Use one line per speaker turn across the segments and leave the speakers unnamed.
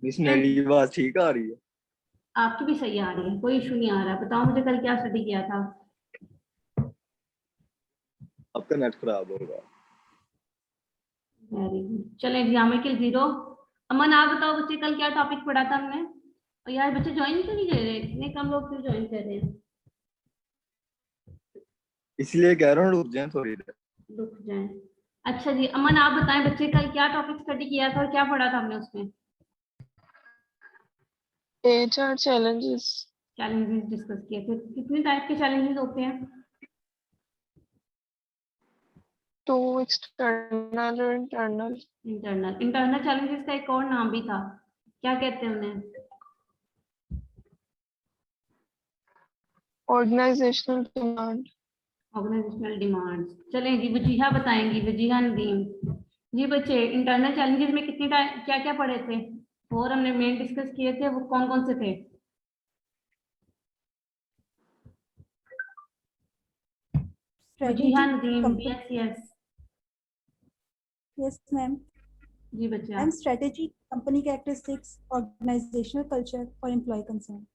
Miss मेरी आवाज ठीक आ रही है?
आपकी भी सही आ रही है, कोई इशू नहीं आ रहा। बताओ मुझे कल क्या स्टडी किया था।
आपका नेट खराब होगा।
वेरी गुड, चलें ज्योमेट्री जीरो। अमन आप बताओ बच्चे, कल क्या टॉपिक पढ़ा था हमने। और यार बच्चे ज्वाइन क्यों नहीं कर रहे, इतने कम लोग क्यों ज्वाइन कर रहे हैं।
इसलिए कह रहा हूँ रुक जाए थोड़ी देर।
रुक जाए। अच्छा जी, अमन आप बताएं बच्चे, कल क्या टॉपिक स्टडी किया था और क्या पढ़ा था हमने उसमें।
HR challenges.
चैलेंजेस डिस्कस किए थे। कितने टाइप के चैलेंजेस होते हैं।
तो external और internal.
इंटरनल चैलेंजेस का एक और नाम भी था, क्या कहते हैं उन्हें।
Organizational demand.
Organisational demands. चलें जी, वजीहा बताएंगी, वजीहा नदीम। जी बच्चे, इंटरनल चैलेंजेस में कितने टाइप क्या क्या पढ़े थे और हमने मेन डिस्कस किए थे, वो कौन कौन से थे। Wajiha
Strategy,
Nadeem,
company.
Yes yes.
Yes, ma'am.
जी बच्चे
And strategy, company characteristics, organizational culture और employee concern.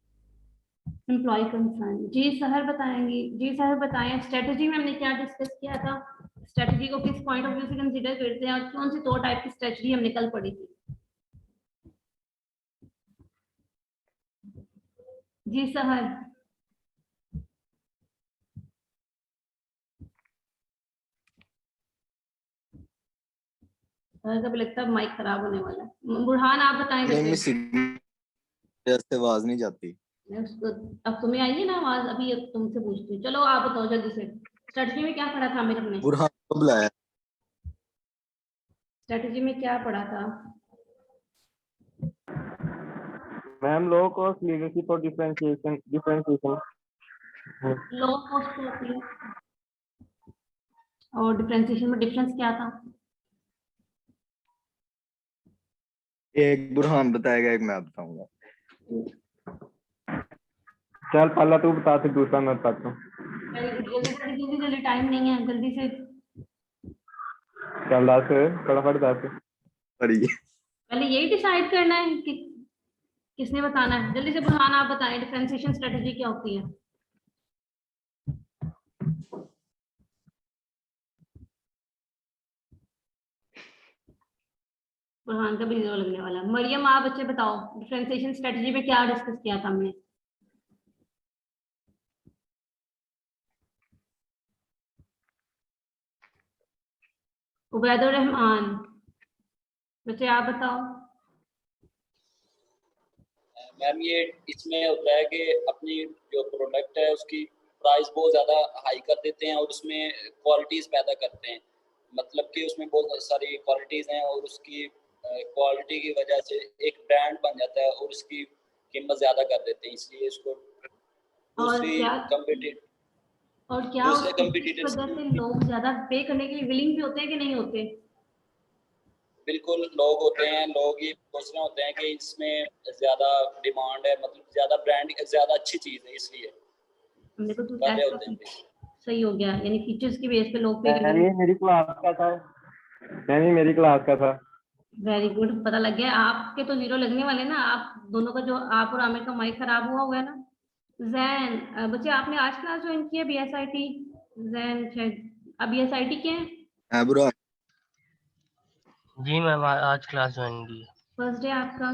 Employee concern. जी सहर बताएंगी। जी सहर बताएं, स्ट्रेटजी में हमने क्या डिस्कस किया था, स्ट्रेटजी को किस पॉइंट ऑफ व्यू से कंसीडर करते हैं और कौन सी दो टाइप की स्ट्रेटजी हमने कल पढ़ी थी। जी सहर। सहर का भी लगता है माइक खराब होने वाला है। बुरहान आप बताएं
नहीं
बच्चे।
मिस से आवाज नहीं जाती।
अब तुम्हें आई है ना आवाज, अभी अब तुमसे पूछती हूँ। चलो आप बताओ जल्दी से, स्ट्रेटजी में क्या पढ़ा था मेरे हमने।
बुरहान को बुलाया।
स्ट्रेटजी में क्या पढ़ा था।
मैम लो कॉस्ट लीडरशिप और डिफरेंशिएशन
लो कॉस्ट क्या होती है और डिफरेंशिएशन में डिफरेंस क्या था।
एक बुरहान बताएगा, एक मैं बताऊंगा।
चल पहला तू बता, फिर दूसरा मैं बताता हूँ।
जल्दी जल्दी, टाइम नहीं है, जल्दी से।
चल 10 फटाफट 10।
पढ़िए।
पहले यही डिसाइड करना है कि किसने बताना है। जल्दी से बुरहान आप बताएं, डिफरेंशिएशन स्ट्रेटजी क्या होती है। बुरहान का भी जीरो लगने वाला है। मरियम आप बच्चे बताओ, डिफरेंशिएशन स्ट्रेटजी में क्या डिस्कस किया था हमने। उबैदुर रहमान बच्चे आप बताओ।
मैम ये इसमें होता है कि अपनी जो प्रोडक्ट है उसकी प्राइस बहुत ज़्यादा हाई कर देते हैं और उसमें क्वालिटीज़ पैदा करते हैं। मतलब कि उसमें बहुत सारी क्वालिटीज़ हैं और उसकी क्वालिटी की वजह से एक ब्रांड बन जाता है और उसकी कीमत ज़्यादा कर देते हैं, इसलिए इसको
और
दूसरी
क्या और क्या
दूसरे
इस
कम्पिटिटर्स
वजह से लोग ज्यादा पे करने के लिए विलिंग भी होते हैं कि नहीं होते।
बिल्कुल लोग होते हैं, लोग ये सोच रहे होते हैं कि इसमें ज़्यादा डिमांड है, मतलब ज़्यादा ब्रांड ज़्यादा अच्छी चीज़ है, इसलिए
मेरे को तो
कर रहे होते हैं।
सही हो गया, यानी फीचर्स की बेस पे लोग पे
नहीं मेरी क्लास का था, नहीं मेरी क्लास का था।
वेरी गुड, पता लग गया। आपके तो जीरो लगने वाले ना, आप दोनों का, जो आप और आमिर का माइक खराब हुआ है ना। जैन बच्चे आपने आज क्लास ज्वाइन की है BSIT। जैन शायद अब BSIT के हैं।
है बुरहान।
जी मैम, आज क्लास ज्वाइन की है।
फर्स्ट डे आपका।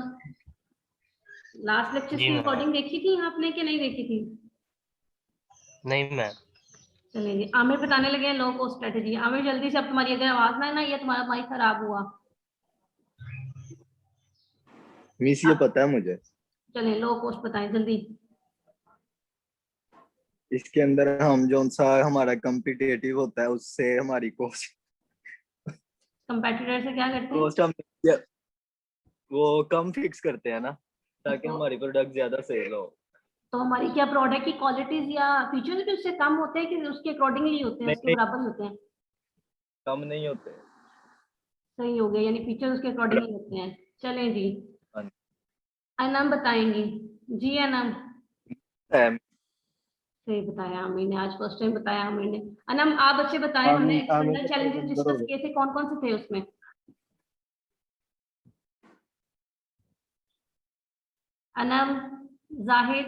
लास्ट लेक्चर
जी
की
मैम।
रिकॉर्डिंग देखी थी आपने कि नहीं देखी थी।
नहीं मैम।
चलिए आमिर बताने लगे लो कॉस्ट स्ट्रेटेजी। आमिर जल्दी से, अब तुम्हारी अगर आवाज ना है ना, ये तुम्हारा माइक खराब हुआ।
मिस ये पता है मुझे।
चलिए लो कॉस्ट बताएं जल्दी।
इसके अंदर हम जो सा हमारा कम्पिटिटिव होता है उससे हमारी कॉस्ट
कंपेटिटर से क्या करते हैं।
कॉस्ट हम वो कम फिक्स करते हैं ना, ताकि हमारी प्रोडक्ट ज्यादा सेल हो।
तो हमारी क्या प्रोडक्ट की क्वालिटीज या फीचर्स भी उससे कम होते हैं कि उसके अकॉर्डिंगली होते हैं,
नहीं
उसके
नहीं,
बराबर ही होते हैं।
कम नहीं होते।
सही हो गया, यानी फीचर्स उसके अकॉर्डिंगली होते हैं। चलें जी,
हाँ।
अनम बताएंगी। जी अनम। सही बताया आमिर ने, आज फर्स्ट टाइम बताया आमिर ने। अनम आप बच्चे बताएं, हमने एक्सटर्नल चैलेंजेस डिस्कस किए थे, कौन कौन से थे उसमें। अनम, जाहिद,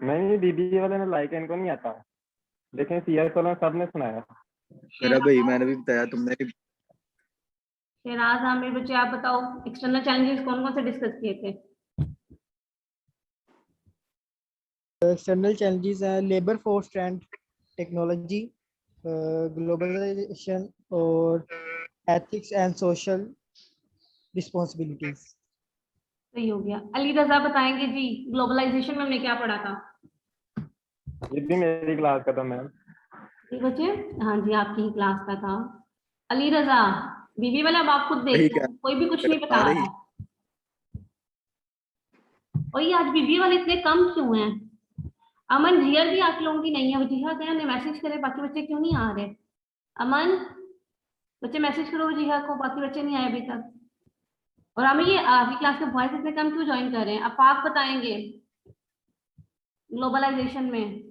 मैम ये बीबीए वाले ने लाइक इनको नहीं आता, लेकिन सीएस वाला सबने सुनाया।
मेरा भाई मैंने भी बताया, तुमने भी।
शेराज, आमिर, बच्चे आप बताओ एक्सटर्नल चैलेंजेस कौन कौन से डिस्कस किए थे?
एक्सटर्नल चैलेंजेस हैं labour force trend, technology, globalisation और एथिक्स एंड सोशल रिस्पॉन्सिबिलिटीज।
सही हो गया। अली रजा बताएंगे जी ग्लोबलाइजेशन में हमने क्या पढ़ा था?
ये भी मेरी क्लास का था मैम।
जी बच्चे, हाँ जी आपकी ही क्लास का था। अली रजा, बीबी वाला अब आप खुद देख
ठीक
लो,
है।
कोई भी कुछ नहीं बता
आ
रहा
रही।
है। और ये आज बीबी वाले इतने कम क्यों हैं? अमन, जिया भी आप लोगों की नहीं है, वजीहा गया ने मैसेज करे, बाकी बच्चे क्यों नहीं आ रहे? अमन, बच्चे मैसेज करो वजीहा को, बाकी बच्चे नहीं आए अभी तक। और हमें ये आपकी क्लास के बॉयज इतने कम क्यों ज्वाइन कर रहे हैं? अब आप बताएंगे ग्लोबलाइजेशन में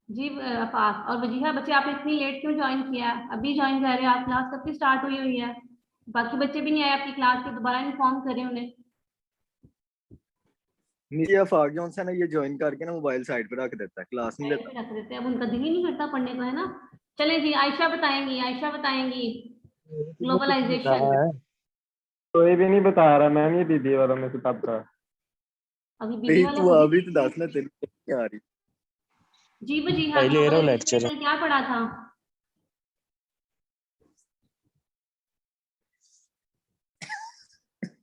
जी। अफाक और वजीहा, बच्चे आपने इतनी लेट क्यों ज्वाइन किया? अभी ज्वाइन कर रहे हैं आप, क्लास कब की स्टार्ट हुई है? बाकी बच्चे भी नहीं आए आपकी क्लास के, दोबारा इन्फॉर्म करें उन्हें।
नीचे अफाक जोन है ना, ये ज्वाइन करके ना मोबाइल साइड पे रख देता है, क्लास नहीं
साइड
लेता।
पे रख देते हैं, अब उनका दिल ही नहीं करता पढ़ने को, है ना। चले जी, आयशा बताएंगी, आयशा बताएंगी ग्लोबलाइजेशन।
कोई भी नहीं बता रहा मैम, ये बीबीए वालों में से तब का।
अभी बीबी
नहीं
वाला
तू
खुद
अभी
ही
तो दस ना, तेरी नहीं आ रही।
जी जी हाँ,
ले रहा हूँ
ग्लोबलाइजेशन
लेक्चर।
में क्या पढ़ा था?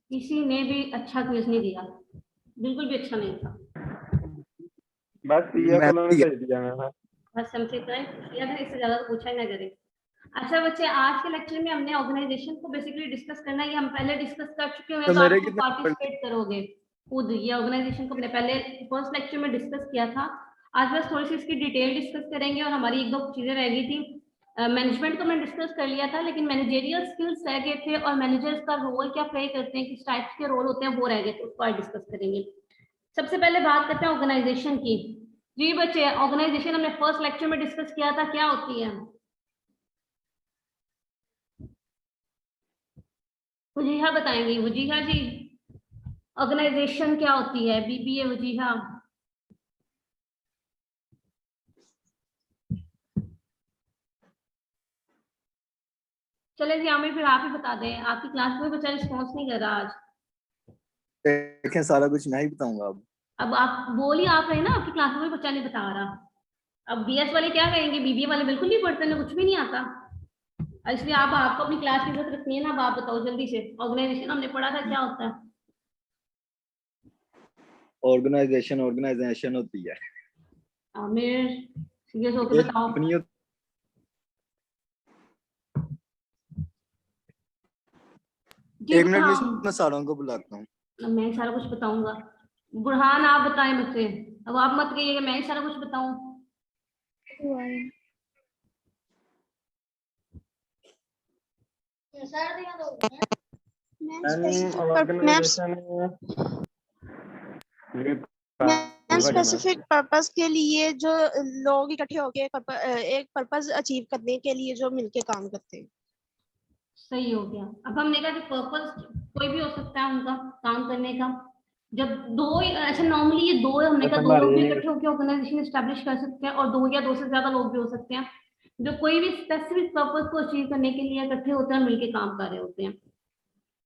किसी ने भी अच्छा क्विज नहीं दिया, बिल्कुल भी अच्छा नहीं था।
बस सीएस
मैं
वालों ने सही दिया मैम।
बस हमसे तो इससे ज्यादा तो पूछा ही ना करें। अच्छा बच्चे, आज के लेक्चर में हमने ऑर्गेनाइजेशन को बेसिकली डिस्कस करना है, ये हम पहले डिस्कस कर चुके हैं,
तो
तो
मेरे
आप
कितने
पार्टिसिपेट करोगे खुद। ये ऑर्गेनाइजेशन को हमने पहले फर्स्ट लेक्चर में डिस्कस किया था। आज बस थोड़ी सी इसकी डिटेल डिस्कस करेंगे, और हमारी एक दो चीजें रह गई थी। मैनेजमेंट को मैंने डिस्कस कर लिया था, लेकिन मैनेजेरियल स्किल्स रह गए थे, और मैनेजर्स का रोल क्या प्ले करते हैं, किस टाइप के रोल होते हैं, वो रह गए थे, उसको आज डिस्कस करेंगे। सबसे पहले बात करते हैं ऑर्गेनाइजेशन की। जी बच्चे, ऑर्गेनाइजेशन हमने फर्स्ट लेक्चर में डिस्कस किया था, क्या होती है? वजीहा बताएंगी, वजीहा जी ऑर्गेनाइजेशन क्या होती है? बीबीए वजीहा। चले जी आमिर, फिर आप ही बता दें, आपकी क्लास में बच्चा रिस्पॉन्स नहीं कर रहा आज।
देखें, सारा कुछ मैं ही बताऊंगा अब
आप बोल ही आप रहे ना, आपकी क्लास में बच्चा नहीं बता रहा। अब बीएस वाले क्या कहेंगे, बीबीए वाले बिल्कुल नहीं पढ़ते, ना कुछ भी नहीं आता। इसलिए आप आपको अपनी क्लास की इज्जत रखनी है ना। अब आप बताओ जल्दी से, ऑर्गेनाइजेशन हमने पढ़ा था क्या होता है?
ऑर्गेनाइजेशन होती है
आमिर, सीरियस होके बताओ।
कंपनी। एक मिनट में मैं सारों को बुलाता हूँ।
मैं सारा कुछ बताऊंगा। बुरहान आप बताएं बच्चे, अब आप मत कहिए मैं ही सारा कुछ बताऊं।
स्पेसिफिक पर्पस के लिए जो लोग इकट्ठे होके एक पर्पस अचीव करने के लिए जो मिलके काम करते हैं।
सही हो गया। अब हमने कहा कि पर्पस कोई भी हो सकता है उनका काम करने का। जब दो ऐसे नॉर्मली ये दो, हमने कहा दो लोग भी इकट्ठे होकर ऑर्गेनाइजेशन एस्टैब्लिश कर सकते हैं, और दो या दो से ज्यादा लोग भी हो सकते हैं जो कोई भी स्पेसिफिक पर्पस को अचीव करने के लिए इकट्ठे होते हैं और मिलकर काम कर रहे होते हैं।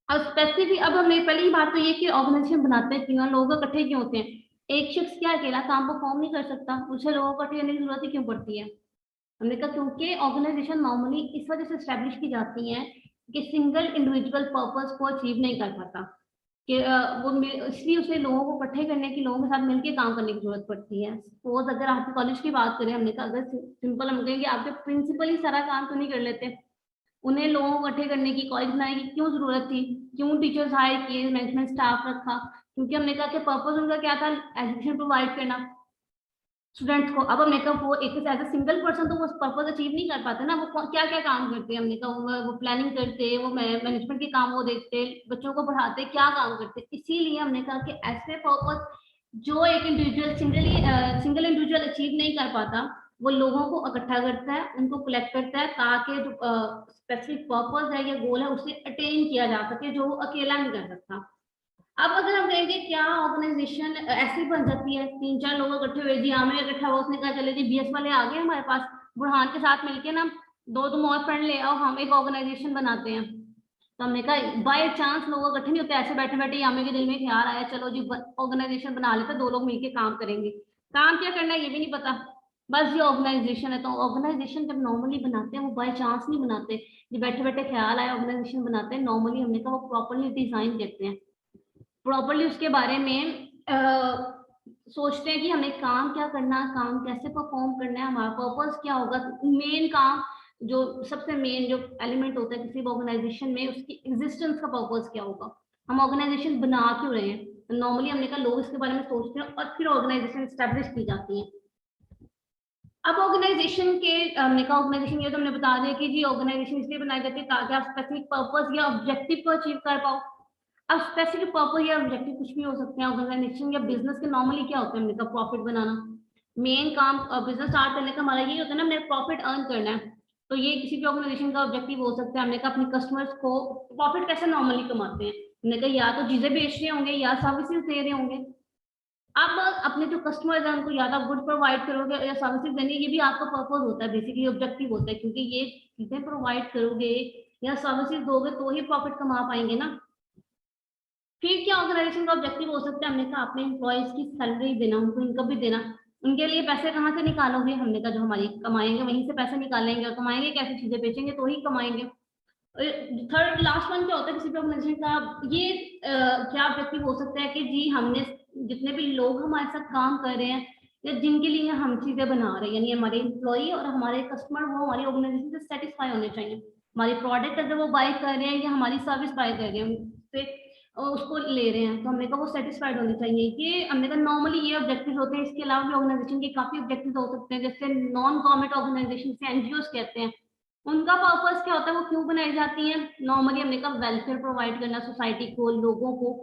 अब स्पेसिफिक, अब हमने पहली ही बात तो ये कि ऑर्गेनाइजेशन बनाते हैं क्यों, लोग इकट्ठे क्यों होते हैं? एक शख्स क्या अकेला काम परफॉर्म नहीं कर सकता, उसे लोगों को इकट्ठे करने की जरूरत ही क्यों पड़ती है? हमने कहा क्योंकि ऑर्गेनाइजेशन नॉर्मली इस वजह से एस्टैब्लिश की जाती है कि सिंगल इंडिविजुअल पर्पस को अचीव नहीं कर पाता, कि वो इसलिए उसे लोगों को इकट्ठे करने की, लोगों के साथ मिलकर काम करने की जरूरत पड़ती है। सपोज अगर आपके कॉलेज की बात करें, हमने कहा अगर सिंपल हम कहेंगे आपके प्रिंसिपल ही सारा काम तो नहीं कर लेते, उन्हें लोगों को इकट्ठे करने की, कॉलेज बनाने की क्यों जरूरत थी? क्यों टीचर्स हायर किए, मैनेजमेंट स्टाफ रखा? क्योंकि हमने कहा कि पर्पस उनका क्या था, एजुकेशन प्रोवाइड करना स्टूडेंट्स को। अब हमने कहा वो एक एज ए सिंगल पर्सन तो वो पर्पस अचीव नहीं कर पाते ना, वो क्या क्या काम करते हैं? हमने कहा वो प्लानिंग करते, वो मैनेजमेंट के काम वो देखते, बच्चों को पढ़ाते, क्या काम करते। इसीलिए हमने कहा कि ऐसे पर्पस जो एक इंडिविजुअल सिंगल इंडिविजुअल अचीव नहीं कर पाता, वो लोगों को इकट्ठा करता है, उनको कलेक्ट करता है ताकि जो स्पेसिफिक पर्पस है या गोल है उसे अटेन किया जा सके जो वो अकेला नहीं कर सकता। अब अगर हम कहेंगे क्या ऑर्गेनाइजेशन ऐसी बन सकती है, 3-4 लोग इकट्ठे हुए, जी आमिर इकट्ठा हुआ, उसने कहा चले जी बीएस वाले आ गए हमारे पास, बुरहान के साथ मिलके ना 2 और फ्रेंड ले आओ, हम एक ऑर्गेनाइजेशन बनाते हैं। तो हमने कहा बाय चांस लोग इकट्ठे नहीं होते, ऐसे बैठे बैठे आमिर के दिल में ख्याल आया चलो जी ऑर्गेनाइजेशन बना लेते, 2 लोग मिलके काम करेंगे। काम क्या करना है ये भी नहीं पता, बस ये ऑर्गेनाइजेशन है। तो ऑर्गेनाइजेशन जब नॉर्मली बनाते हैं वो बाय चांस नहीं बनाते, जो बैठे बैठे ख्याल आया ऑर्गेनाइजेशन बनाते हैं, नॉर्मली हमने कहा वो प्रॉपरली डिजाइन करते हैं, प्रॉपरली उसके बारे में सोचते हैं कि हमें काम क्या करना है, काम कैसे परफॉर्म करना है, हमारा पर्पस क्या होगा, मेन काम जो सबसे मेन जो एलिमेंट होता है किसी ऑर्गेनाइजेशन में, उसकी एग्जिस्टेंस का पर्पस क्या होगा, हम ऑर्गेनाइजेशन बना क्यों रहे हैं। तो नॉर्मली हमने कहा लोग इसके बारे में सोचते हैं और फिर ऑर्गेनाइजेशन स्टैब्लिश की जाती है। अब ऑर्गेनाइजेशन के हमने कहा ऑर्गेनाइजेशन ये तो हमने बता दिया कि जी ऑर्गेनाइजेशन इसलिए बनाई जाती है ताकि आप स्पेसिफिक पर्पस या ऑब्जेक्टिव को अचीव कर पाओ। अब स्पेसिफिक पर्पस या ऑब्जेक्टिव कुछ भी हो सकते हैं ऑर्गेनाइजेशन या बिजनेस के, नॉर्मली क्या होता है हमने कहा प्रॉफिट बनाना, मेन काम बिजनेस स्टार्ट करने का हमारा यही होता है ना, हमने प्रॉफिट अर्न करना है। तो ये किसी भी ऑर्गेनाइजेशन का ऑब्जेक्टिव हो सकता है। हमने कहा अपने कस्टमर्स को प्रॉफिट कैसे नॉर्मली कमाते हैं, हमने कहा या तो चीजें बेच रहे होंगे या सर्विसेज दे रहे होंगे। अब अपने जो कस्टमर्स हैं उनको या तो गुड प्रोवाइड करोगे या सर्विसेज देंगे, ये भी आपका पर्पस होता है, बेसिकली ऑब्जेक्टिव होता है, क्योंकि ये चीजें प्रोवाइड करोगे या सर्विसेज दोगे तो ही प्रॉफिट कमा पाएंगे ना। फिर क्या ऑर्गेनाइजेशन का ऑब्जेक्टिव हो सकता है, हमने कहा अपने एम्प्लॉयज की सैलरी देना, उनको इनकम भी देना। उनके लिए पैसे कहाँ से निकालोगे, हमने कहा जो हमारी कमाएंगे वहीं से पैसे निकालेंगे, और कमाएंगे कैसे, चीजें बेचेंगे तो ही कमाएंगे। थर्ड लास्ट वन क्या होता है किसी भी ऑर्गेनाइजेशन का, ये क्या ऑब्जेक्टिव हो सकता है कि जी हमने जितने भी लोग हमारे साथ काम कर रहे हैं या जिनके लिए हम चीजें बना रहे हैं, यानी हमारे एम्प्लॉई और हमारे कस्टमर वो हमारी ऑर्गेनाइजेशन से सेटिस्फाई होने चाहिए। हमारी प्रोडक्ट अगर वो बाय कर रहे हैं या हमारी सर्विस बाय कर रहे हैं उससे उसको ले रहे हैं, तो हमने कहा वो सेटिस्फाइड होने चाहिए। ये हमने कहा नॉर्मली ये ऑब्जेक्टिव होते हैं। इसके अलावा भी ऑर्गेनाइजेशन के काफी ऑब्जेक्टिव हो सकते हैं, जैसे नॉन गवर्नमेंट ऑर्गेनाइजेशन से एनजीओ कहते हैं, उनका पर्पस क्या होता है, वो क्यों बनाई जाती है, नॉर्मली हमने कहा वेलफेयर प्रोवाइड करना सोसाइटी को, लोगों को।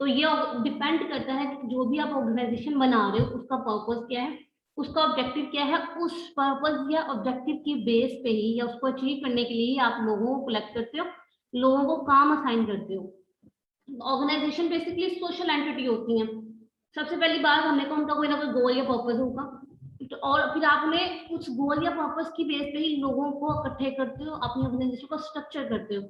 तो ये डिपेंड करता है कि जो भी आप ऑर्गेनाइजेशन बना रहे हो उसका पर्पस क्या है, उसका ऑब्जेक्टिव क्या है, उस पर्पस या ऑब्जेक्टिव की बेस पे ही या उसको अचीव करने के लिए आप लोगों को कलेक्ट करते हो, लोगों को काम असाइन करते हो। ऑर्गेनाइजेशन बेसिकली सोशल एंटिटी होती है। सबसे पहली बात हमने कहा उनका कोई ना कोई गोल या पर्पस होगा, तो और फिर आप उन्हें उस गोल या पर्पस की बेस पे ही लोगों को इकट्ठे करते हो, अपनी ऑर्गेनाइजेशन को स्ट्रक्चर करते हो।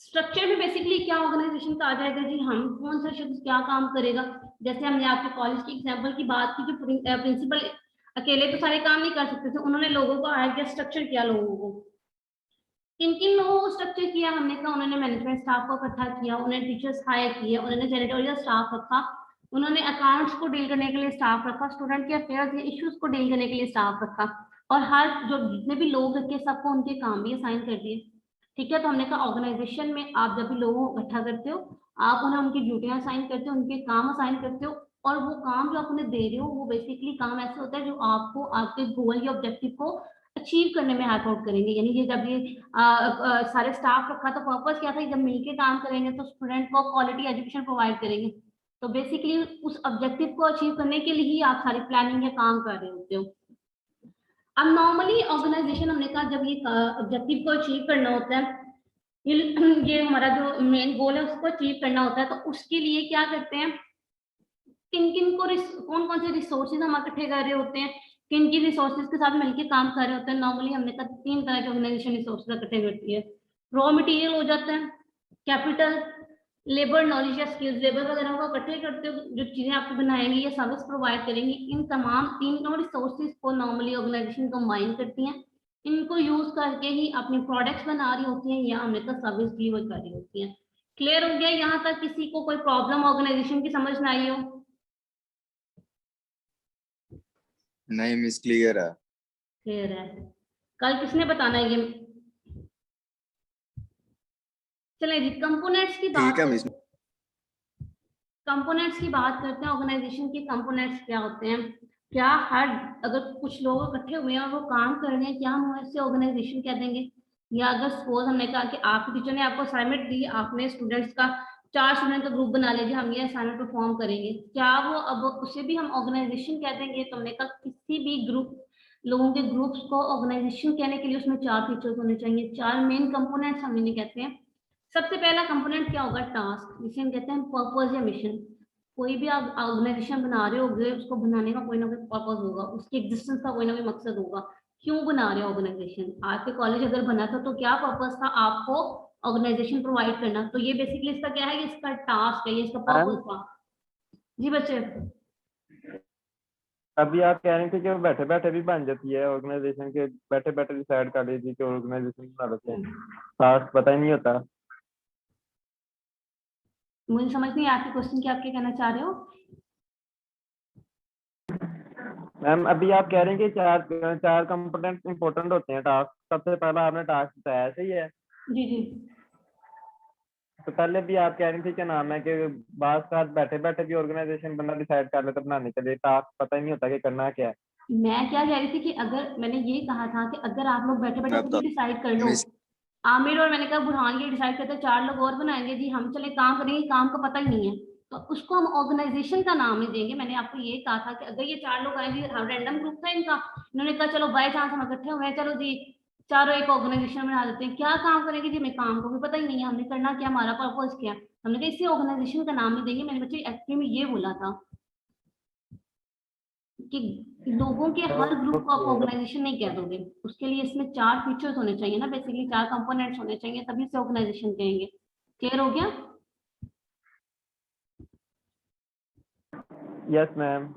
स्ट्रक्चर में बेसिकली क्या ऑर्गेनाइजेशन का आ जाएगा जी, हम कौन सा शख्स क्या काम करेगा। जैसे हमने आपके कॉलेज की एग्जांपल की बात की, जो प्रिंसिपल अकेले तो सारे काम नहीं कर सकते थे, उन्होंने लोगों को हायर किया, स्ट्रक्चर किया लोगों को। किन किन लोगों को स्ट्रक्चर किया, हमने कहा उन्होंने मैनेजमेंट स्टाफ को इकट्ठा किया, उन्होंने टीचर्स हायर किए, उन्होंने जैनिटोरियल स्टाफ रखा, उन्होंने अकाउंट्स को डील करने के लिए स्टाफ रखा, स्टूडेंट के अफेयर्स या इश्यूज को डील करने के लिए स्टाफ रखा, और हर जो जितने भी लोग रखे सबको उनके काम भी असाइन कर दिए। ठीक है, तो हमने कहा ऑर्गेनाइजेशन में आप जब भी लोगों को इकट्ठा करते हो, आप उन्हें उनकी ड्यूटियां असाइन करते हो, उनके काम असाइन करते हो, और वो काम जो आप उन्हें दे रहे हो वो बेसिकली काम ऐसे होता है जो आपको आपके गोल या ऑब्जेक्टिव को अचीव करने में हेल्प आउट करेंगे। यानी कि जब ये सारे स्टाफ रखा तो पर्पस क्या था, जब मिलके काम करेंगे तो स्टूडेंट को क्वालिटी एजुकेशन प्रोवाइड करेंगे। तो बेसिकली उस ऑब्जेक्टिव को अचीव करने के लिए ही आप सारी प्लानिंग या काम कर रहे होते हो। अब नॉर्मली ऑर्गेनाइजेशन हमने कहा जब ये ऑब्जेक्टिव को अचीव करना होता है, ये हमारा जो मेन गोल है उसको अचीव करना होता है, तो उसके लिए क्या करते हैं, किन किन को कौन कौन से रिसोर्सेज हम इकट्ठे कर रहे होते हैं, किन किन रिसोर्सेज के साथ मिलकर काम कर रहे होते हैं। नॉर्मली हमने कहा 3 तरह के ऑर्गेनाइजेशन रिसोर्सेज इकट्ठे करती है। रॉ मटेरियल हो जाता है, कैपिटल, लेबर, नॉलेज या स्किल्स, लेबर वगैरह को इकट्ठे करते हो, जो चीजें आपको बनाएंगी या सर्विस प्रोवाइड करेंगी। इन तमाम तीनों रिसोर्सेज को नॉर्मली ऑर्गेनाइजेशन कंबाइन करती हैं, इनको यूज करके ही अपनी प्रोडक्ट्स बना रही होती हैं या हमें तो सर्विस भी वो कर रही होती हैं। क्लियर हो गया यहाँ तक? किसी को कोई प्रॉब्लम ऑर्गेनाइजेशन की समझ ना आई हो?
नहीं मिस, क्लियर है।
क्लियर है। कल किसने बताना है ये? चलिए जी, कंपोनेंट्स की बात
ठीक है मिस।
कंपोनेंट्स की बात करते हैं। ऑर्गेनाइजेशन के कंपोनेंट्स क्या होते हैं? क्या हर अगर कुछ लोग इकट्ठे हुए हैं और वो काम कर रहे हैं, क्या हम ऐसे ऑर्गेनाइजेशन कह देंगे? या अगर सपोज हमने कहा कि आपके टीचर ने आपको असाइनमेंट दी, आपने स्टूडेंट्स का 4 स्टूडेंट का ग्रुप बना लीजिए, हम ये असाइनमेंट परफॉर्म करेंगे, क्या वो अब उसे भी हम ऑर्गेनाइजेशन कह देंगे? तो हमने कहा किसी भी ग्रुप लोगों के ग्रुप्स को ऑर्गेनाइजेशन कहने के लिए उसमें 4 फीचर्स होने चाहिए, 4 मेन कंपोनेंट्स हम इन्हें कहते हैं। सबसे पहला कंपोनेंट क्या होगा? टास्क, जिसे हम कहते हैं पर्पस या मिशन। कोई भी आप ऑर्गेनाइजेशन बना रहे होगे, उसको बनाने का कोई ना कोई पर्पस होगा, उसकी एग्जिस्टेंस का कोई ना कोई मकसद होगा। क्यों बना रहे हो ऑर्गेनाइजेशन? आपके कॉलेज अगर बना था तो क्या पर्पस था? आपको ऑर्गेनाइजेशन प्रोवाइड करना। तो ये बेसिकली इसका क्या है? ये इसका टास्क है, ये इसका पर्पस था। जी बच्चे,
अभी आप कह रहे थे कि वो बैठे बैठे भी बन जाती है ऑर्गेनाइजेशन के, बैठे बैठे डिसाइड कर लीजिए कि ऑर्गेनाइजेशन बना लेते हैं, टास्क पता ही नहीं होता।
मुझे समझ नहीं आया आपके क्वेश्चन की, आप क्या कहना चाह रहे हो?
मैम अभी आप कह रहे हैं कि चार कंपोनेंट इंपॉर्टेंट होते हैं टास्क, सबसे पहला आपने टास्क बताया, सही है?
जी जी,
तो पहले भी आप कह रही थी क्या नाम है कि बात साथ बैठे बैठे भी ऑर्गेनाइजेशन बंदा डिसाइड कर लेता बनाने के लिए, टास्क पता ही नहीं होता कि करना क्या है।
मैं क्या कह रही थी कि अगर मैंने ये कहा था कि अगर आप लोग बैठे बैठे
मैं
कुछ
बता-
डिसाइड कर लो,
मिस-
आमिर और मैंने कहा बुरहान ये डिसाइड करते 4 लोग और बनाएंगे जी, हम चले काम करेंगे, काम का पता ही नहीं है, तो उसको हम ऑर्गेनाइजेशन का नाम ही देंगे। मैंने आपको ये कहा था कि अगर ये 4 लोग आएंगे, रैंडम ग्रुप था इनका, इन्होंने कहा चलो बाय चांस हम इकट्ठे हुए हैं, चलो जी चारों एक ऑर्गेनाइजेशन बना देते हैं, क्या काम करेंगे जी? हमें काम को भी पता ही नहीं है, हमने करना क्या, हमारा पर्पस क्या है। हमने कहा इसी ऑर्गेनाइजेशन का नाम ही देंगे। मैंने बच्चे एक्चुअली में ये बोला था कि लोगों के हर ग्रुप को आप ऑर्गेनाइजेशन नहीं कह दोगे, उसके लिए इसमें 4 फीचर्स होने चाहिए ना, बेसिकली 4 कंपोनेंट्स होने चाहिए, तभी से ऑर्गेनाइजेशन कहेंगे। क्लियर हो गया?
Yes ma'am.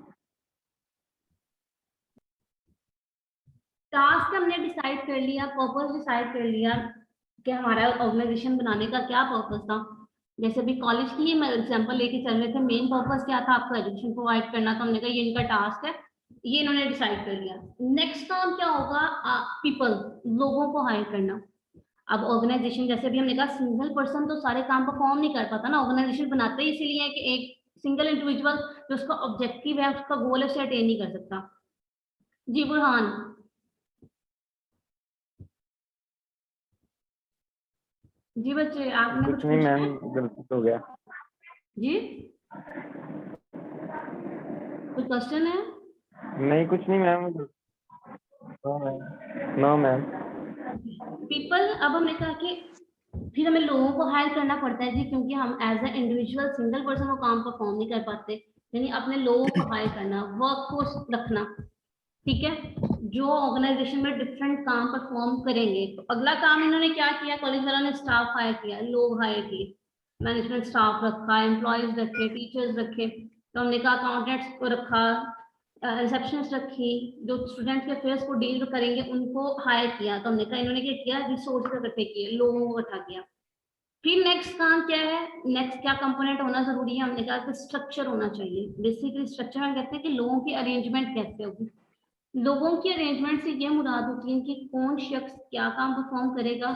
टास्क हमने डिसाइड कर लिया, पर्पस डिसाइड कर लिया कि हमारा ऑर्गेनाइजेशन बनाने का क्या पर्पस था। जैसे अभी कॉलेज की ही मैं एग्जांपल लेके चल रहे थे, मेन पर्पस क्या था? आपको एजुकेशन प्रोवाइड करना, तो हमने कहा ये इनका टास्क है, ये इन्होंने डिसाइड कर लिया। नेक्स्ट काम क्या होगा? पीपल, लोगों को हायर करना। अब ऑर्गेनाइजेशन, जैसे भी हमने कहा, सिंगल पर्सन तो सारे काम परफॉर्म नहीं कर पाता ना, ऑर्गेनाइजेशन बनाते ही इसीलिए है कि एक सिंगल इंडिविजुअल जो उसका ऑब्जेक्टिव है, उसका गोल है, उसे अटेन नहीं कर सकता। जी बुरहान, जी बच्चे आपने
कुछ
कुछ
नहीं
पूछना
मैम,
है?
गलती हो गया।
जी कोई क्वेश्चन है?
नहीं कुछ नहीं मैम। No ma'am.
पीपल, अब हमने कहा कि फिर हमें लोगों को हायर करना पड़ता है जी, क्योंकि हम as a individual single person वो काम परफॉर्म नहीं कर पाते, यानी अपने लोगों को हायर करना, वर्क फोर्स रखना, ठीक है, जो ऑर्गेनाइजेशन में डिफरेंट काम परफॉर्म करेंगे। तो अगला काम इन्होंने क्या किया? कॉलेज वालों ने स्टाफ हायर किया, लोग हायर किए, मैनेजमेंट स्टाफ रखा, एम्प्लॉयज रखे, टीचर्स रखे, तो हमने कहा अकाउंटेंट्स को रखा, रिसेप्शनिस्ट रखी, जो स्टूडेंट के अफेयर्स को डील करेंगे उनको हायर किया। तो हमने कहा इन्होंने क्या किया? रिसोर्स इकट्ठे किए, लोगों को इकट्ठा किया। फिर नेक्स्ट काम क्या है? नेक्स्ट क्या कंपोनेंट होना जरूरी है? हमने कहा कि स्ट्रक्चर होना चाहिए। बेसिकली स्ट्रक्चर हम कहते हैं कि लोगों की अरेंजमेंट कैसे होगी। लोगों की अरेंजमेंट से ये मुराद होती है कि कौन शख्स क्या काम परफॉर्म करेगा,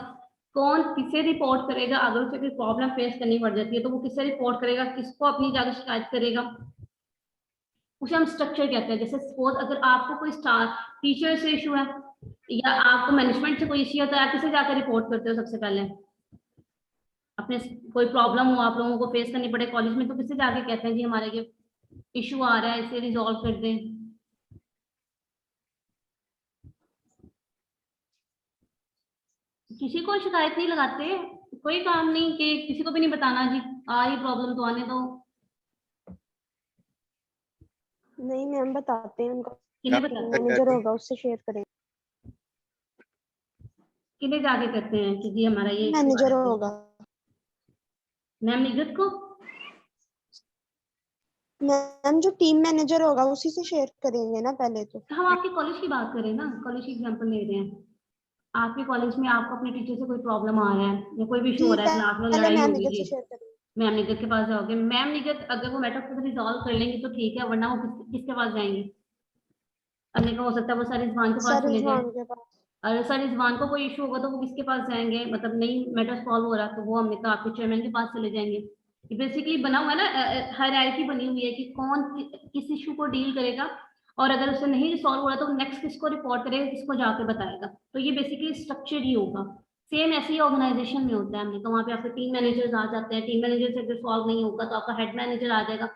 कौन किसे रिपोर्ट करेगा, अगर उसे कोई प्रॉब्लम फेस करनी पड़ जाती है तो वो किसे रिपोर्ट करेगा, किसको अपनी जगह शिकायत करेगा, उसे हम स्ट्रक्चर कहते हैं। जैसे सपोज अगर आपको कोई टीचर से इशू है या आपको मैनेजमेंट से कोई इशू है, तो आप किसे जाकर रिपोर्ट करते हो? सबसे पहले अपने कोई प्रॉब्लम हो आप लोगों को फेस करनी पड़े कॉलेज में, तो किससे जाके कहते हैं जी हमारे ये इशू आ रहा है, इसे रिजॉल्व कर दें? किसी को शिकायत नहीं लगाते, कोई काम नहीं कि किसी को भी नहीं बताना जी ये प्रॉब्लम तो आने दो।
नहीं मैम बताते हैं उनको,
किन्हें बताते हैं?
मैनेजर होगा उससे शेयर करें,
किन्हें जाके कहते हैं कि जी हमारा ये
मैनेजर होगा।
मैम निगत को?
मैम जो टीम मैनेजर होगा उसी से शेयर करेंगे ना पहले तो।
हम आपके कॉलेज की बात करें ना, कॉलेज की एग्जांपल ले रहे हैं। आपके कॉलेज में आपको अपने टीचर से कोई प्रॉब्लम आ रहा है या कोई भी इशू हो रहा है, क्लास में
पहले
लड़ाई हो
मैनेजर
गई
से
जी,
शेयर करेंगे।
मैम निगत के पास जाओगे। मैम निगत अगर वो मैटर खुद रिजॉल्व कर लेंगे तो ठीक है, वरना वो किसके पास जाएंगे? अन्य का हो सकता है वो सर रिजवान के पास
सर
चले जाए,
रिजवान के पास।
और सर रिजवान को कोई इशू होगा तो वो किसके पास जाएंगे? मतलब नहीं मैटर सॉल्व हो रहा तो वो हमने कहा आपके चेयरमैन के पास चले जाएंगे। बेसिकली बना हुआ है ना, हायरार्की बनी हुई है कि कौन किस इशू को डील करेगा, और अगर उससे नहीं सॉल्व हो रहा तो नेक्स्ट किसको रिपोर्ट करेगा, किसको जाके बताएगा। तो ये बेसिकली स्ट्रक्चर ही होगा। सेम ऐसे ही ऑर्गेनाइजेशन में होता है। हमने कहा वहाँ पे आपके टीम मैनेजर्स आ जाते हैं, टीम मैनेजर से अगर सॉल्व नहीं होगा तो आपका हेड मैनेजर आ जाएगा।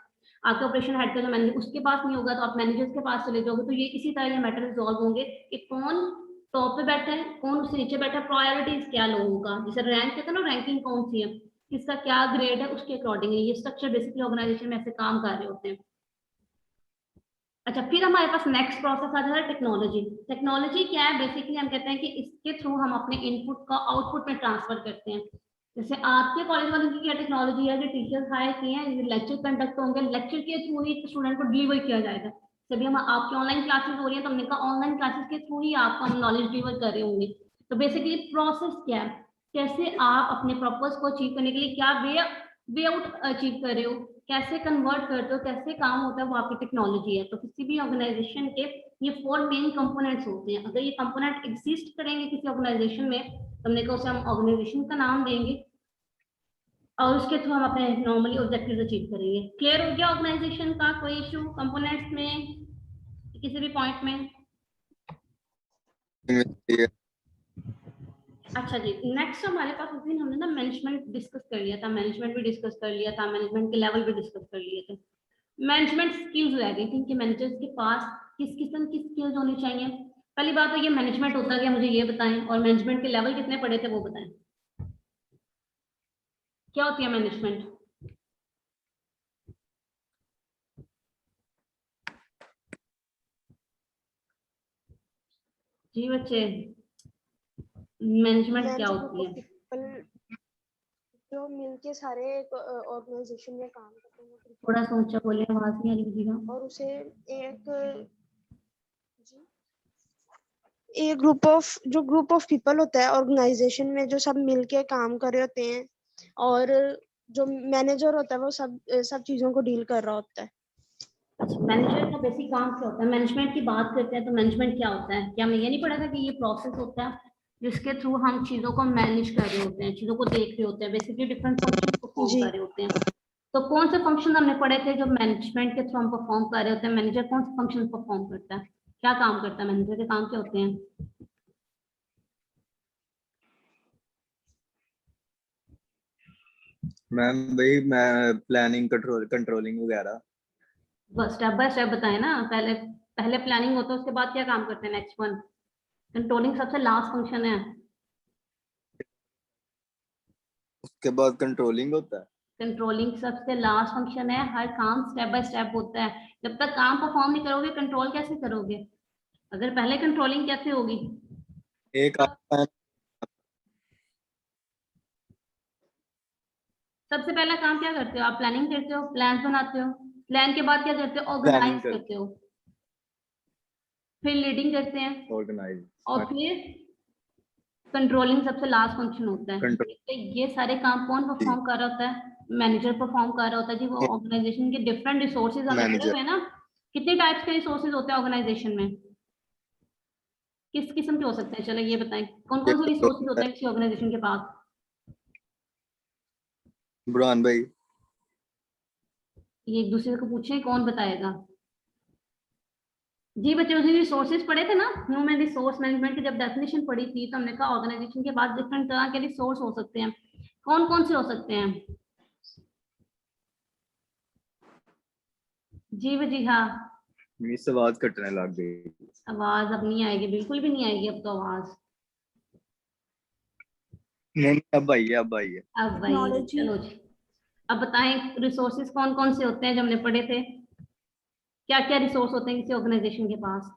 आपके ऑपरेशन हेड का जो मैनेजर उसके पास नहीं होगा तो आप मैनेजर्स के पास चले जाओगे, तो ये इसी तरह ये मैटर रिजॉल्व होंगे कि कौन टॉप पे बैठा है, कौन उससे नीचे बैठा है, प्रायोरिटीज क्या लोगों का, जैसे रैंक कहते हैं ना, रैंकिंग कौन सी है, किसका क्या ग्रेड है, उसके अकॉर्डिंगली ये स्ट्रक्चर बेसिकली ऑर्गेनाइजेशन में ऐसे काम कर रहे होते हैं। अच्छा, फिर हमारे पास नेक्स्ट प्रोसेस आ जाता है टेक्नोलॉजी। टेक्नोलॉजी क्या है? बेसिकली हम कहते हैं कि इसके थ्रू हम अपने इनपुट का आउटपुट में ट्रांसफर करते हैं। जैसे आपके कॉलेज वालों की क्या टेक्नोलॉजी है, जो टीचर्स हायर किए हैं, लेक्चर कंडक्ट होंगे, लेक्चर के थ्रू ही स्टूडेंट को डिलीवर किया जाएगा। सभी हम आपकी ऑनलाइन क्लासेस हो रही है तो हमने कहा ऑनलाइन क्लासेस के थ्रू ही आपको हम नॉलेज डिलीवर कर रहे होंगे। तो बेसिकली प्रोसेस क्या है, कैसे आप अपने पर्पस को अचीव करने के लिए क्या वे आउट अचीव कर रहे हो, कैसे कन्वर्ट करते हो, कैसे काम होता है, वो आपकी टेक्नोलॉजी है। तो किसी भी ऑर्गेनाइजेशन के ये 4 मेन कंपोनेंट्स होते हैं। अगर ये कंपोनेंट एग्जिस्ट करेंगे किसी ऑर्गेनाइजेशन में तो हमने कहा उसे हम ऑर्गेनाइजेशन का नाम देंगे और उसके थ्रू हम अपने नॉर्मली ऑब्जेक्टिव्स अचीव करेंगे। क्लियर हो गया ऑर्गेनाइजेशन का कोई इशू कंपोनेंट्स में किसी भी पॉइंट में? अच्छा जी, नेक्स्ट हमारे पास उस दिन हमने ना मैनेजमेंट डिस्कस कर लिया था, मैनेजमेंट भी डिस्कस कर लिया था, मैनेजमेंट के लेवल भी डिस्कस कर लिए थे। मैनेजमेंट स्किल्स रह गई थी कि मैनेजर्स के पास किस किस्म की स्किल्स होनी चाहिए। पहली बात तो ये मैनेजमेंट होता क्या, मुझे ये बताएं, और मैनेजमेंट के लेवल कितने पढ़े थे वो बताएं। क्या होती है मैनेजमेंट? जी बच्चे, मैनेजमेंट क्या होती है?
जो मिलके सारे ऑर्गेनाइजेशन में काम करते हैं।
थोड़ा सा ऊंचा बोले, आवाज नहीं आ रही दीदी का।
और उसे एक ग्रुप ऑफ पीपल होता है ऑर्गेनाइजेशन में, जो सब मिलके काम कर रहे होते हैं, और जो मैनेजर होता है वो सब चीजों को डील कर रहा होता है।
अच्छा, मैनेजर का बेसिक काम क्या होता है? मैनेजमेंट की बात करते हैं तो मैनेजमेंट क्या होता है? क्या हमने ये नहीं पढ़ा था कि ये प्रोसेस होता है जिसके थ्रू हम चीजों को मैनेज कर रहे होते हैं, चीजों को देख रहे होते हैं, बेसिकली डिफरेंट फंक्शन परफॉर्म कर रहे होते हैं। तो कौन से फंक्शन हमने पढ़े थे जो मैनेजमेंट के थ्रू हम परफॉर्म कर रहे होते हैं? मैनेजर कौन से फंक्शन परफॉर्म करता है, क्या काम करता है, मैनेजर के काम क्या होते हैं?
मैम वही मैं प्लानिंग कंट्रोलिंग वगैरह।
बस स्टेप बाय स्टेप बताएं ना। पहले प्लानिंग होता है, उसके बाद क्या काम करते हैं? नेक्स्ट वन कंट्रोलिंग सबसे लास्ट फंक्शन है।
उसके बाद कंट्रोलिंग होता है।
कंट्रोलिंग सबसे लास्ट फंक्शन है। हर काम स्टेप बाय स्टेप होता है। जब तक काम परफॉर्म नहीं करोगे कंट्रोल कैसे करोगे? अगर पहले कंट्रोलिंग कैसे होगी?
एक
सबसे पहला काम क्या करते हो आप? प्लानिंग करते हो, प्लान बनाते हो, प्लान के बाद क्या करते हो? ऑर्गेनाइज करते हो, फिर लीडिंग करते हैं,
ऑर्गेनाइज,
और फिर कंट्रोलिंग सबसे लास्ट फंक्शन होता है। तो ये सारे काम कौन परफॉर्म कर रहा होता है? मैनेजर परफॉर्म कर रहा होता है जी। वो ऑर्गेनाइजेशन के डिफरेंट रिसोर्सेज हमें पड़े हुए हैं ना, कितने टाइप्स के रिसोर्सेज होते हैं ऑर्गेनाइजेशन में, किस किस्म के हो सकते हैं? चलो ये बताएं, कौन कौन से रिसोर्सेज होते हैं किसी ऑर्गेनाइजेशन के पास?
बुरहान भाई,
ये एक दूसरे को पूछें, कौन बताएगा? जी बच्चे, उसी रिसोर्सेज पढ़े थे ना, ह्यूमन रिसोर्स मैनेजमेंट की जब डेफिनेशन पढ़ी थी तो हमने कहा ऑर्गेनाइजेशन के पास डिफरेंट तरह के रिसोर्स हो सकते हैं। कौन कौन से हो सकते हैं? जी जी हाँ,
मिस आवाज कटने लग गई।
आवाज अब नहीं आएगी, बिल्कुल भी नहीं आएगी अब तो आवाज।
नहीं अब आई है, अब आई है।
अब भाई चलो जी, अब बताएं रिसोर्सेज कौन कौन से होते हैं जो हमने पढ़े थे, क्या क्या रिसोर्स होते हैं किसी ऑर्गेनाइजेशन के पास?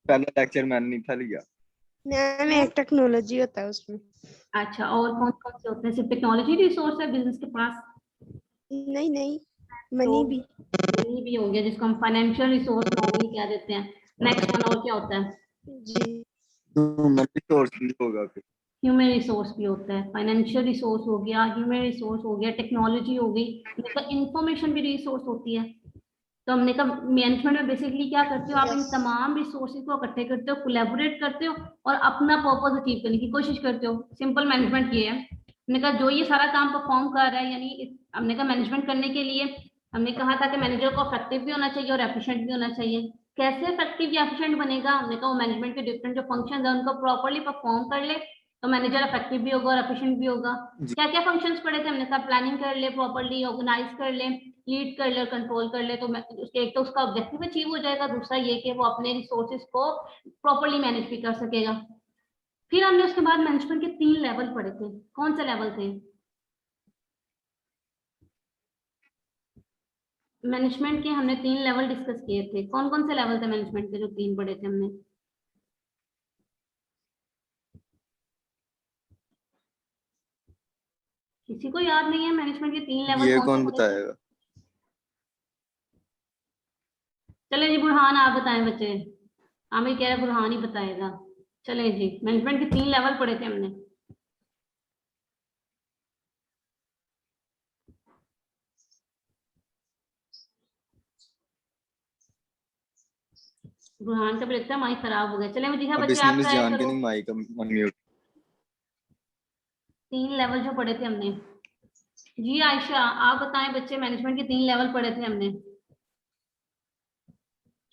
पहला लेक्चर मैंने नहीं था लिया।
मैम एक टेक्नोलॉजी होता है उसमें।
अच्छा, और कौन कौन से होते हैं? सिर्फ टेक्नोलॉजी रिसोर्स है बिजनेस के पास?
नहीं, मनी
भी हो गया, जिसको हम फाइनेंशियल रिसोर्स नॉर्मली कह देते हैं। नेक्स्ट वन और क्या होता है?
जी,
रिसोर्स भी होगा फिर।
ह्यूमन रिसोर्स भी होता है, फाइनेंशियल रिसोर्स हो गया, ह्यूमन रिसोर्स हो गया, टेक्नोलॉजी हो गई, इंफॉर्मेशन भी रिसोर्स होती है। तो हमने कहा मैनेजमेंट में बेसिकली क्या करते हो आप? इन तमाम रिसोर्सेज को इकट्ठे करते हो, कोलैबोरेट करते हो और अपना पर्पस अचीव करने की कोशिश करते हो। सिंपल मैनेजमेंट ये है। हमने कहा जो ये सारा काम परफॉर्म कर रहा है, यानी हमने कहा मैनेजमेंट करने के लिए हमने कहा था कि मैनेजर को इफेक्टिव भी होना चाहिए और एफिशिएंट भी होना चाहिए। कैसे इफेक्टिव या एफिशिएंट बनेगा? हमने कहा वो मैनेजमेंट के डिफरेंट जो फंक्शंस है उनको प्रॉपर्ली परफॉर्म कर ले तो मैनेजर इफेक्टिव भी होगा और एफिशिएंट भी होगा। क्या क्या फंक्शंस पढ़े थे हमने? कहा प्लानिंग कर ले प्रॉपर्ली, ऑर्गेनाइज कर ले, लीड कर ले और कंट्रोल कर ले तो उसके एक तो उसका ऑब्जेक्टिव अचीव हो जाएगा, दूसरा ये कि वो अपने रिसोर्सेज को प्रॉपर्ली मैनेज भी कर सकेगा। फिर हमने उसके बाद मैनेजमेंट के 3 लेवल पढ़े थे। कौन से लेवल थे? मैनेजमेंट के हमने 3 लेवल डिस्कस किए थे। कौन कौन से लेवल थे मैनेजमेंट के जो 3 पढ़े थे हमने? किसी को याद नहीं है मैनेजमेंट के 3 लेवल
ये
कौन
कौन
से पढ़े थे?
बताएगा?
चले जी बुरहान आप बताएं बच्चे। आमिर कह रहा है बुरहान ही बताएगा। चले जी, मैनेजमेंट के 3 लेवल पढ़े थे हमने। बुरहान का भी लगता है माइक खराब हो गया। चले मुझे
अब
बच्चे
इसने
आप
मिस
ट्राई
जान के
करो।
नहीं माइक अनम्यूट।
3 लेवल जो पढ़े थे हमने। जी आयशा आप बताएं बच्चे, मैनेजमेंट के 3 लेवल पढ़े थे हमने,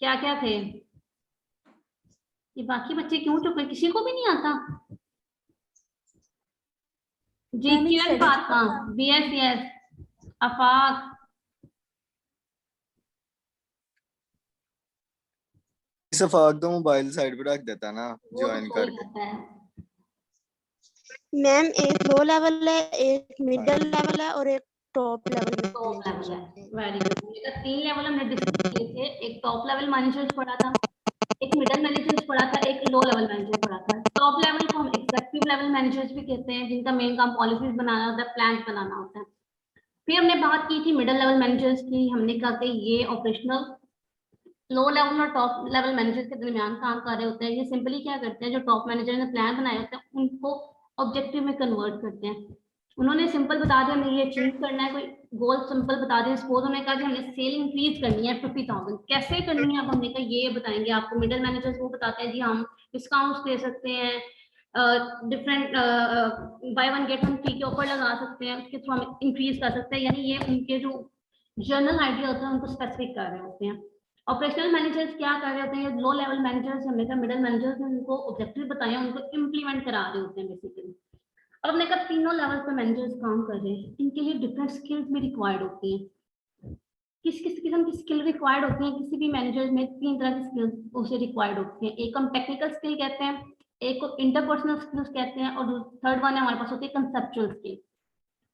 क्या क्या थे? ये बाकी बच्चे क्यों चुप है? किसी को भी नहीं आता? जी
मैम, एक
किरण
strategy
फातमा, BS आफाक,
सफाक तो मोबाइल साइड पे रख देता ना
वो तो
ज्वाइन
सो ही
करके।
जाता है।
मैम एक लो लेवल है, एक मिडिल लेवल है और एक टॉप लेवल
टॉप लेवल है।
मैनेजर।
Very good. ये 3 लेवल हमने डिस्कस किए थे। एक टॉप लेवल मैनेजर्स पढ़ा था, एक मिडिल मैनेजर्स पढ़ा था, एक लो लेवल मैनेजर पढ़ा था। टॉप लेवल को हम एग्जीक्यूटिव लेवल मैनेजर्स भी कहते हैं, जिनका मेन काम पॉलिसीज बनाना होता है, प्लान बनाना होता है। फिर हमने बात की थी मिडिल लेवल मैनेजर्स की। हमने कहा कि ये ऑपरेशनल लो लेवल और टॉप लेवल मैनेजर्स के दरमियान काम कर रहे होते हैं। ये सिंपली क्या करते हैं, जो टॉप मैनेजर ने प्लान बनाए होते हैं उनको ऑब्जेक्टिव में कन्वर्ट करते हैं। उन्होंने सिंपल बता दिया हमें ये अचीव करना है, कोई गोल सिंपल बता दिया। सपोज उन्होंने कहा कि हमने सेल इंक्रीज करनी है 50,000, कैसे करनी है अब हमने कहा ये बताएंगे आपको। मिडिल मैनेजर्स वो बताते हैं जी हम डिस्काउंट्स दे सकते हैं, different by one get one free के ऑफर लगा सकते हैं, उसके थ्रू हम इंक्रीज कर सकते हैं। यानी ये उनके जो जनरल आइडिया होता है उनको स्पेसिफिक कर रहे होते हैं। ऑपरेशनल मैनेजर्स क्या कर रहे होते हैं, लो लेवल मैनेजर्स हमने कहा मिडिल मैनेजर्स ने उनको ऑब्जेक्टिव बताया, उनको इम्प्लीमेंट करा रहे होते हैं बेसिकली। और हमने कहा तीनों लेवल पे मैनेजर्स काम कर रहे हैं, इनके लिए डिफरेंट स्किल्स भी रिक्वायर्ड होती हैं। किस किस किस्म की स्किल रिक्वायर्ड होती हैं? किसी भी मैनेजर में 3 तरह की स्किल्स उसे रिक्वायर्ड होती हैं। एक हम टेक्निकल स्किल कहते हैं, एक को इंटरपर्सनल स्किल्स कहते हैं, और थर्ड वन है हमारे पास होती है कंसेप्चुअल स्किल।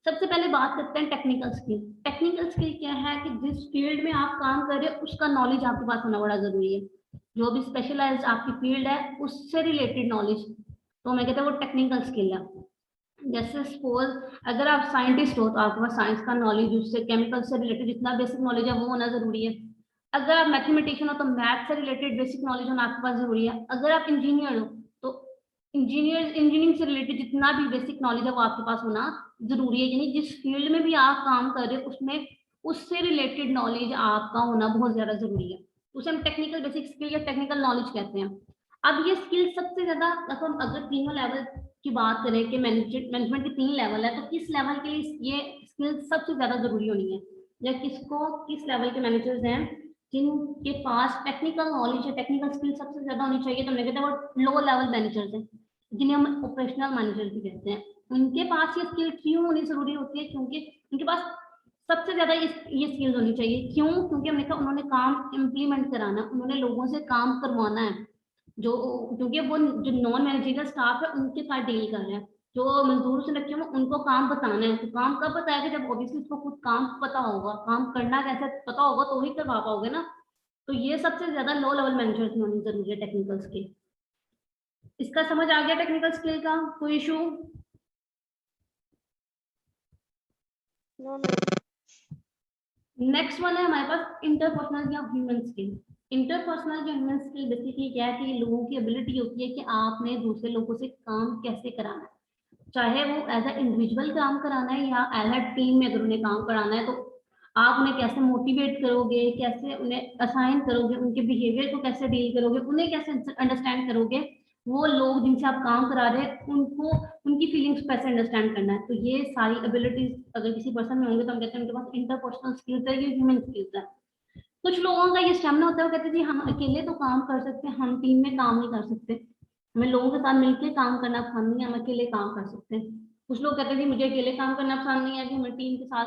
सबसे पहले बात करते हैं टेक्निकल स्किल। टेक्निकल स्किल क्या है कि जिस फील्ड में आप काम कर रहे हो उसका नॉलेज आपके पास होना बड़ा जरूरी है। जो भी स्पेशलाइज्ड आपकी फील्ड है उससे रिलेटेड नॉलेज, तो मैं कहता हूँ वो टेक्निकल स्किल है। जैसे सपोज अगर आप साइंटिस्ट हो तो आपके पास साइंस का नॉलेज, उससे केमिकल से रिलेटेड जितना बेसिक नॉलेज है वो होना जरूरी है। अगर आप मैथमेटिशियन हो तो मैथ से रिलेटेड बेसिक नॉलेज होना आपके पास जरूरी है। अगर आप इंजीनियर हो तो इंजीनियरिंग से रिलेटेड जितना भी बेसिक नॉलेज है वो आपके पास होना जरूरी है। यानी जिस फील्ड में भी आप काम कर रहे हो उसमें उससे रिलेटेड नॉलेज आपका होना बहुत ज्यादा जरूरी है। उसे हम टेक्निकल बेसिक स्किल या टेक्निकल नॉलेज कहते हैं। अब ये स्किल सबसे ज्यादा, हम अगर तीनों लेवल की बात करें कि मैनेजमेंट के 3 लेवल है, तो किस लेवल के लिए ये स्किल सबसे ज्यादा जरूरी होनी है, या किसको किस लेवल के मैनेजर्स हैं जिनके पास टेक्निकल नॉलेज या टेक्निकल स्किल सबसे ज्यादा होनी चाहिए? तो हमने कहते हैं वो लो लेवल मैनेजर्स हैं, जिन्हें हम ऑपरेशनल मैनेजर भी कहते हैं। उनके पास ये स्किल क्यों होनी जरूरी होती है? क्योंकि उनके पास सबसे ज्यादा ये स्किल्स होनी चाहिए। क्यों? क्योंकि हमने कहा उन्होंने काम इम्प्लीमेंट कराना, उन्होंने लोगों से काम करवाना है। जो क्योंकि वो जो नॉन मैनेजरियल स्टाफ है उनके साथ डील कर रहे हैं, जो मजदूर से रखे हुए उनको काम बताना है। तो काम कब बताएगा? जब ऑब्वियसली उसको खुद काम पता होगा, काम करना कैसे पता होगा तो ही करवा पाओगे ना। तो ये सबसे ज्यादा लो लेवल मैनेजर्स में होनी जरूरी है टेक्निकल स्किल। इसका समझ आ गया टेक्निकल स्किल का? कोई इशू? नेक्स्ट वन है हमारे पास इंटरपर्सनल या ह्यूमन स्किल। इंटरपर्सनल या ह्यूमन स्किल बेसिकली क्या है कि लोगों की एबिलिटी होती है कि आपने दूसरे लोगों से काम कैसे कराना है, चाहे वो एज ए इंडिविजुअल काम कराना है या एज ए टीम में अगर उन्हें काम कराना है। तो आप उन्हें कैसे मोटिवेट करोगे, कैसे उन्हें असाइन करोगे, उनके बिहेवियर को कैसे डील करोगे, उन्हें कैसे अंडरस्टैंड करोगे, वो लोग जिनसे आप काम करा रहे हैं उनको उनकी फीलिंग्स कैसे अंडरस्टैंड करना है। तो ये सारी एबिलिटीज अगर किसी पर्सन में होंगे तो हम कहते हैं उनके पास इंटरपर्सनल स्किल्स है, ये ह्यूमन स्किल्स है। कुछ लोगों का ये स्टेमिना होता है, वो कहते हैं जी हम अकेले तो काम कर सकते हैं, हम टीम में काम नहीं कर सकते, हमें लोगों के साथ मिलकर काम करना पसंद नहीं है, हम अकेले काम कर सकते हैं। कुछ लोग कहते हैं जी मुझे अकेले काम करना पसंद नहीं है, कि हमें टीम के साथ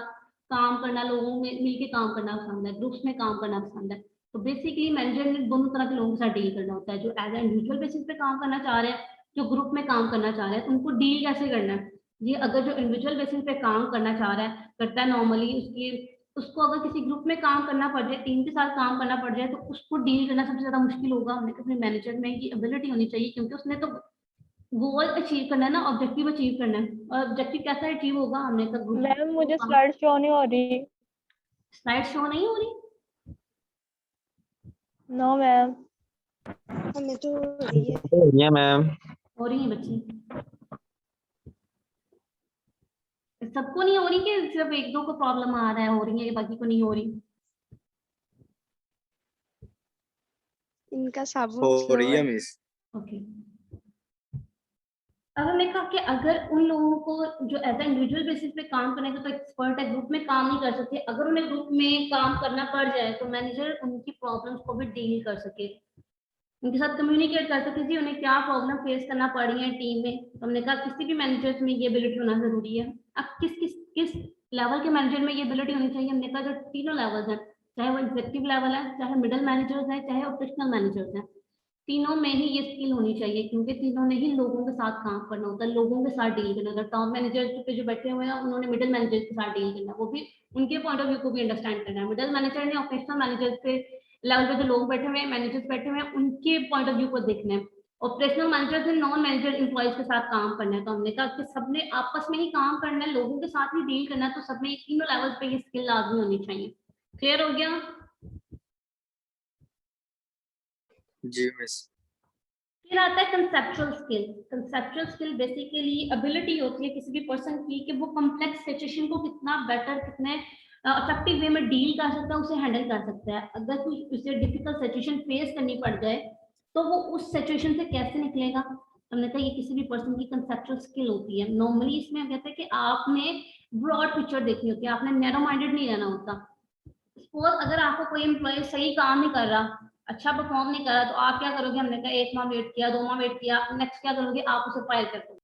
काम करना, लोगों में मिलके काम करना पसंद है, ग्रुप्स में काम करना पसंद है। तो बेसिकली मैनेजर ने दोनों तरह के लोगों के साथ डील करना होता है, जो एज ए इंडिविजुअल बेसिस पे काम करना चाह रहे हैं, जो ग्रुप में काम करना चाह रहे हैं, उनको डील कैसे करना है। ये अगर जो इंडिविजुअल बेसिस पे काम करना चाह रहा है, करता है नॉर्मली, उसको अगर किसी ग्रुप में काम करना पड़ जाए, टीम के साथ काम करना पड़ जाए, तो उसको डील करना सबसे ज्यादा मुश्किल होगा। हमने अपने मैनेजर में ये एबिलिटी होनी चाहिए, क्योंकि उसने तो गोल अचीव करना है ना, ऑब्जेक्टिव अचीव करना है। और ऑब्जेक्टिव कैसा अचीव होगा, हमने तो ग्रुप।
मैम मुझे स्लाइड शो नहीं हो रही।
स्लाइड शो नहीं हो रही?
No ma'am.
हमें तो हो रही है
मैम।
हो रही है बच्चे, सबको नहीं हो रही कि सिर्फ एक दो को प्रॉब्लम आ रहा है, हो रही है, बाकी को नहीं हो रही?
इनका सब
हो रही है मिस।
ओके। अब हमने कहा कि अगर उन लोगों को जो एज इंडिविजुअल बेसिस पे काम करने का तो एक्सपर्ट है, ग्रुप में काम नहीं कर सकते, अगर उन्हें ग्रुप में काम करना पड़ जाए तो मैनेजर उनकी प्रॉब्लम्स को भी डील कर सके, उनके साथ कम्युनिकेट कर सके जी उन्हें क्या प्रॉब्लम फेस करना पड़ रही है टीम में। तो हमने कहा किसी भी मैनेजर में ये एबिलिटी होना जरूरी है। अब किस लेवल के मैनेजर में ये एबिलिटी होनी चाहिए? हमने कहा जो तीनों लेवल्स हैं, चाहे वो एग्जीक्यूटिव लेवल है, चाहे मिडिल मैनेजर्स है, चाहे ऑपरेशनल मैनेजर्स हैं, तीनों में ही ये स्किल होनी चाहिए, क्योंकि तीनों ने ही लोगों के साथ काम करना होता है, लोगों के साथ डील करना होता है। टॉप मैनेजर पे जो बैठे हुए हैं उन्होंने मिडिल मैनेजर के साथ डील करना है, वो भी उनके पॉइंट ऑफ व्यू को भी अंडरस्टैंड करना है। मिडिल मैनेजर ने ऑपरेशनल मैनेजर पे लेवल पे जो लोग बैठे हुए हैं, मैनेजर्स बैठे हुए हैं, उनके पॉइंट ऑफ व्यू को देखना है। ऑपरेशनल मैनेजर से नॉन मैनेजर एम्प्लॉयज के साथ काम करना है। तो हमने कहा कि सबने आपस में ही काम करना है, लोगों के साथ ही डील करना है, तो सबने तीनों लेवल पे ये स्किल लाजमी होनी चाहिए। क्लियर हो गया?
जी मिस।
फिर आता है conceptual skill. Conceptual skill basically ability होती है किसी भी पर्सन की कि वो कॉम्प्लेक्स सिचुएशन को कितना बेटर, कितने इफेक्टिव वे में डील कर सकता है, उसे हैंडल कर सकता है। अगर कोई उसे डिफिकल्ट सिचुएशन फेस करनी पड़ जाए तो वो उस सिचुएशन से कैसे निकलेगा। हमने कहा ये किसी भी पर्सन की कंसेप्चुअल स्किल होती है। नॉर्मली इसमें हम कहते हैं कि आपने ब्रॉड पिक्चर देखनी होती है, आपने नैरो माइंडेड नहीं रहना होता। सपोज अगर आपको कोई एम्प्लॉय सही काम नहीं कर रहा, अच्छा परफॉर्म नहीं कर रहा, तो आप क्या करोगे? हमने कहा 1 माह वेट किया, 2 माह वेट किया, नेक्स्ट क्या करोगे? आप उसे फायर कर दोगे।